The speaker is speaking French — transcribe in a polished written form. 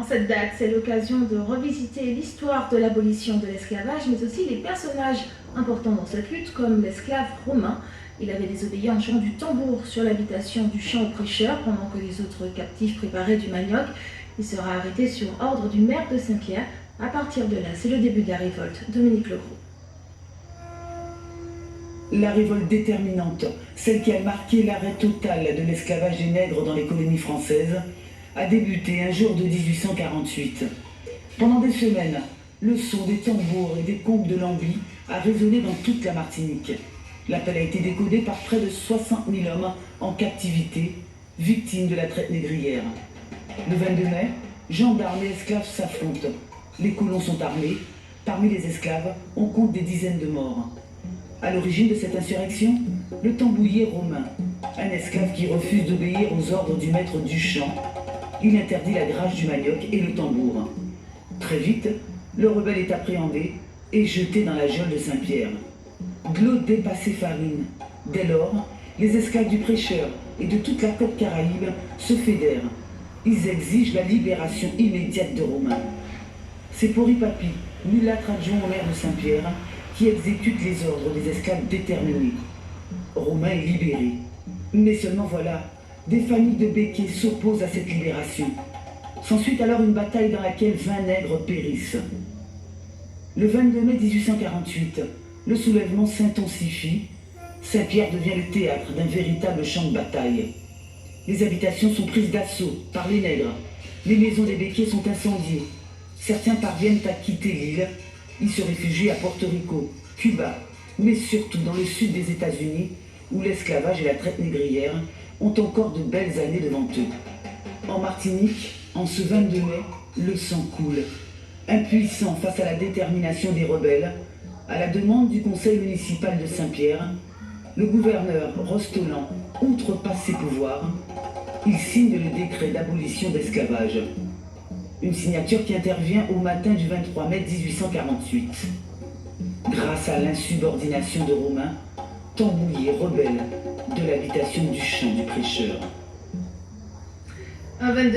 Cette date, c'est l'occasion de revisiter l'histoire de l'abolition de l'esclavage, mais aussi les personnages importants dans cette lutte, comme l'esclave romain. Il avait désobéi en jouant du tambour sur l'habitation du champ au prêcheur, pendant que les autres captifs préparaient du manioc. Il sera arrêté sur ordre du maire de Saint-Pierre. À partir de là, c'est le début de la révolte. Dominique Legros. La révolte déterminante, celle qui a marqué l'arrêt total de l'esclavage des nègres dans les colonies françaises, a débuté un jour de 1848. Pendant des semaines, le son des tambours et des conques de Lambie a résonné dans toute la Martinique. L'appel a été décodé par près de 60 000 hommes en captivité, victimes de la traite négrière. Le 22 mai, gendarmes et esclaves s'affrontent. Les colons sont armés. Parmi les esclaves, on compte des dizaines de morts. À l'origine de cette insurrection, le tambouiller romain, un esclave qui refuse d'obéir aux ordres du maître du champ. Il interdit la grâce du manioc et le tambour. Très vite, le rebelle est appréhendé et jeté dans la geôle de Saint-Pierre. De l'eau dépassée farine. Dès lors, les esclaves du prêcheur et de toute la côte caraïbe se fédèrent. Ils exigent la libération immédiate de Romain. C'est Pori Papi, mulâtre adjoint au maire de Saint-Pierre, qui exécute les ordres des esclaves déterminés. Romain est libéré. Mais seulement voilà, des familles de béquets s'opposent à cette libération. S'ensuit alors une bataille dans laquelle 20 nègres périssent. Le 22 mai 1848, le soulèvement s'intensifie. Saint-Pierre devient le théâtre d'un véritable champ de bataille. Les habitations sont prises d'assaut par les nègres. Les maisons des béquets sont incendiées. Certains parviennent à quitter l'île. Ils se réfugient à Porto Rico, Cuba, mais surtout dans le sud des États-Unis, où l'esclavage et la traite négrière ont encore de belles années devant eux. En Martinique, en ce 22 mai, le sang coule. Impuissant face à la détermination des rebelles, à la demande du conseil municipal de Saint-Pierre, le gouverneur Rostolan outrepasse ses pouvoirs. Il signe le décret d'abolition d'esclavage. Une signature qui intervient au matin du 23 mai 1848. Grâce à l'insubordination de Romain, tambouiller rebelle de l'habitation du champ du prêcheur.